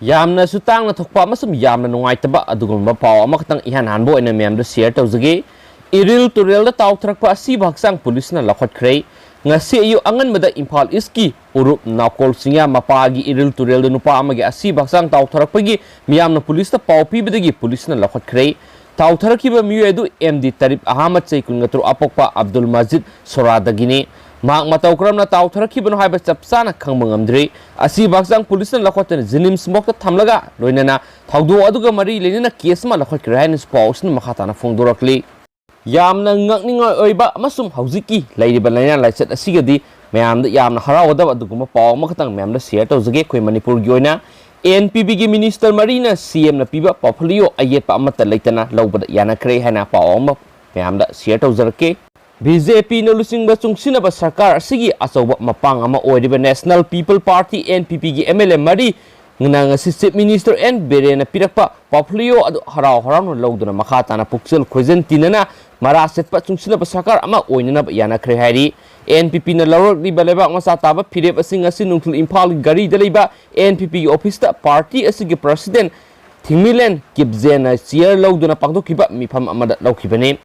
Yamna sutang na thokpa masum yamna nungaitaba adugumba paw amakatang ihan hanbo ina miyamda share tawzage iril turel da tawthrakpa asi baksang police na lakhotkhre ngasi ayu angan mada Imphal East ki urup nakol singa mapagi iril turel da nupa amagi asi baksang tawthrakpagi miyamna police ta paw pibadagi police na lakhotkhre tawthrakiba miyoi adu MD Tarif Ahmad Saikungatru apokpa Abdul Majid Soradagini mak matau kramna tawthrakibano haiba chapsana khangmangamdri asi baksang police na lakhotna jinim smok ta thamlaga loinana thawdu aduga mari lenina case ma lakhotkhre hain spouse na makhatana phongdorakli yamna ngakninga oiba amasum hauziki leiriba laina laichat asigadi mayamda yamna harawada aduguma paw makatang mayamda share tawjage khoi Manipur gi oina NPP gi minister marina CM na piba portfolio ayetpa amata leitana lobada yana kre haina paw mayamda share tawjarke BJP na lusingba chungsinaba sarkar asigi achoba mapang ama oiriba National People Party NPP gi MLA mari ngana Chief Minister N Berena pirakpa portfolio adu haraw loduna makhatana pukchel khoijen tinana mara setpa chungsinaba sarkar ama oinana yana kre hairi NPP na lawrok riba leba ngasa taba phirep asing asi nungthul Imphal gari daliba NPP gi office ta party asigi president Thingmilen Kipjena chair loduna pangdokiba mifam amada lawkhibane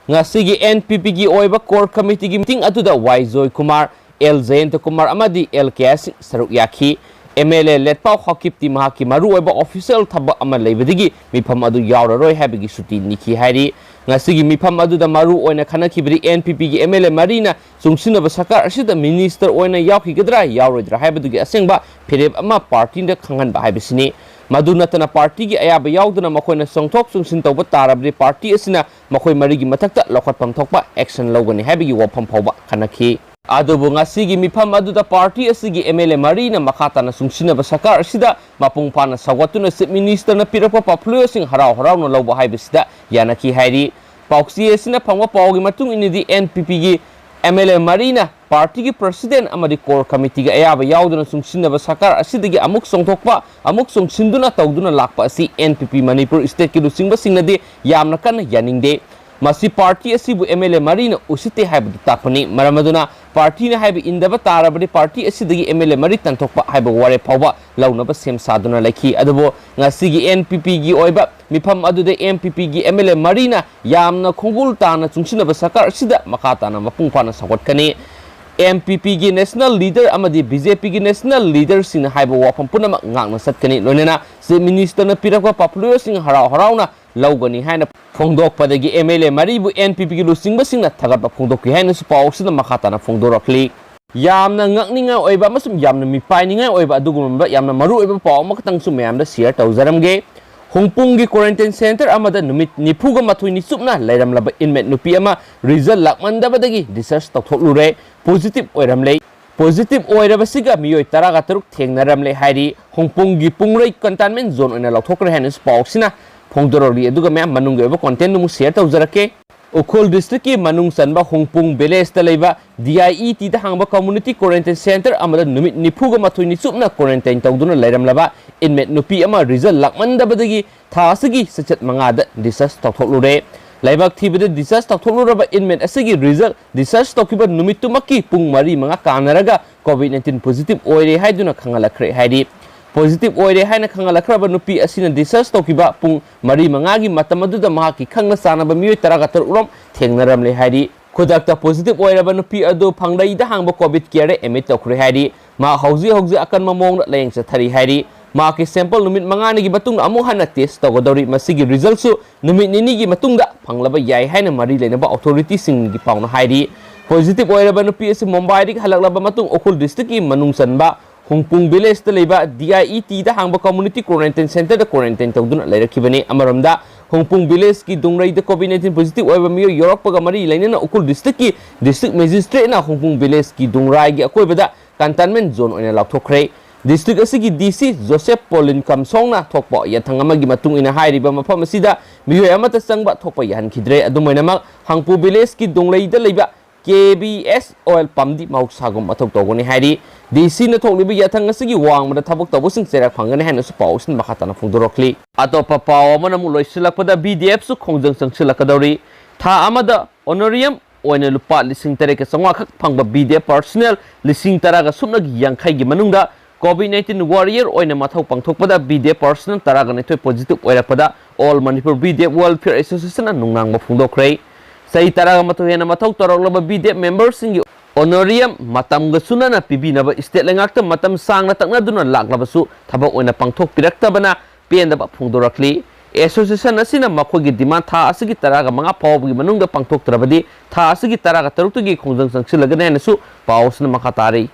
ngasigi NPP gi oiba core committee gi meeting atuda Joy Kumar L Jayant Kumar amadi LKS saruk yakhi MLA letpau hakipti mahaki maru oiba official thaba ama leibadigi mifam adu yauraroi habigi suti nikhi hairi ngasigi mifam aduda maru oina khanakibri NPP gi MLA marina chungsinaba sarkar asida minister oina yaukhigadra yauroidra haibadigi asengba phirep ama party da khanganba haibisini madunatana party gi ayaba yauduna makoina songthok chungsin tawba tarabri party asina makoi marigi mathakta lokhatpam thokpa action logani habigi wafam phawba khanakhi adubu ngasigi mifam aduda party asigi MLA marina makhatana chungsinaba sarkar asida mapung phana sawatuna chief minister na pirakpa portfolio sing haraw na lawba haibisida yanaki hairi pauksi asina phangwa pawgi matung inidi NPP gi MLA marina party gi president amadi core committee gi ayaba yauduna chungsinaba sarkar asidagi amuk songthokpa amuk songsinduna tawduna lakpa asi NPP Manipur state ki lusingba singnadi yamna kan yaningde masi party asibu MLA marina usite haibadu takpani maramaduna party na haibi indaba tarabadi party asidagi MLA mari tanthokpa haiba ware phawba launaba sem saduna lakhi adubo ngasigi NPP gi oiba mifam adude MPP gi MLA marina yamna khongul tana chungsinaba sarkar sida makhatana mapung phana sagotkani MPP gi national leader amadi BJP gi national leader sing haiba wafam punama ngakna satkani loinana chief minister na pirakwa portfolio sing haraw na lawgani haina phongdok padagi MLA maribu NPP gi lusingba singna thagatba phongdokki haina su pawsina makhatana phongdorakli yamna ngakninga oiba masum yamna mipaininga oiba adugumba yamna maru oiba paw makatang su mayamda share tawjaramge Hongpungi quarantine center amada numit nipuga mathui ni supna lairamlaba inmate nupi ama result Lak mandadana Discharge Taorubaga positive oirabasiga miyoi 13 Thengnarure Heiri Hongpungi pungrei containment zone oina lauthokre hanis pawsina phongdoroli aduga mya manungge oiba content numu share tawjarake Ukhol district ki manung sanba Hongpung village ta leiba DIET da hangba community quarantine center amada numit nipuga mathui ni supna quarantine tawduna lairamlaba inmate nupi ama result Lak mandadana thasigi sachat mangada Discharge Taorubaga laibak thibada Discharge Taorubaga inmate asigi result Discharge tokiba numittumaki pung mari manga kanaraga COVID-19 positive oire haiduna khangalakre hairi positive oire haina khangalakraba nupi asina Discharge tokiba pung mari mangagi matamaduda mahaki khangna sanaba miyoi 13 urom Thengnarure hairi khudakta positive oiraba nupi adu phanglaida hangba COVID care emit tokre hairi ma hauji akan mamong layang chathari hairi ma ki sample numit mangani gi batung amu hana test togodori masigi result su numit nini gi matungda phanglaba yai haina mari lenaba authority sing gi pauna hairi positive oiraba nupi asi Mumbai ri halaklaba matung Ukhol district ki manung sanba Hongpung village ta leiba DIET da hangba community quarantine center da quarantine tawduna lairakibani amaramda Hongpung village ki dungrei da COVID-19 positive oiba miyo yorokpaga mari lainana Ukhol district ki district magistrate na Hongpung village ki dungrai gi akoibada containment zone oina lauthokre district asigi DC Joseph Paulin Kamsongna thokpa yathangamagi matung ina hairiba mafam asida miyoi amata sangba thokpa yahankhidre adumoinamak Hangpu village ki dungrei da leiba KBS oil pump mausagum athok togoni hairi DC na thoklibi yathang asigi wangmada thabak tawbusing serak phangani haina su pawsin makhatana phongdorokli atopa paw amana mu loisilakpada BDF su khongjang sangsilakadori tha amada honorarium oina lupa lising tareka sangwa khak phangba BDF personnel lising taraga sumnagi yangkhai gi manungda COVID-19 warrior oina mathau pangthokpada BDF person taraganithoi positive oirapada all Manipur BDF Welfare Association nungnang mafungdokhrei sai taragamathoi hena mathau toroklaba BDF members singi honorarium matam ga sunana pibinaba state lengakta matam sangna taknaduna laklabasu thabak oina pangthok piraktabana pendaba phungdorakli association asina makhogi demand tha asigi taraga manga pawgi manungda pangthok trabadi tha asigi taraga taruktugi khongjang sangsilagane nasu pawsna makatari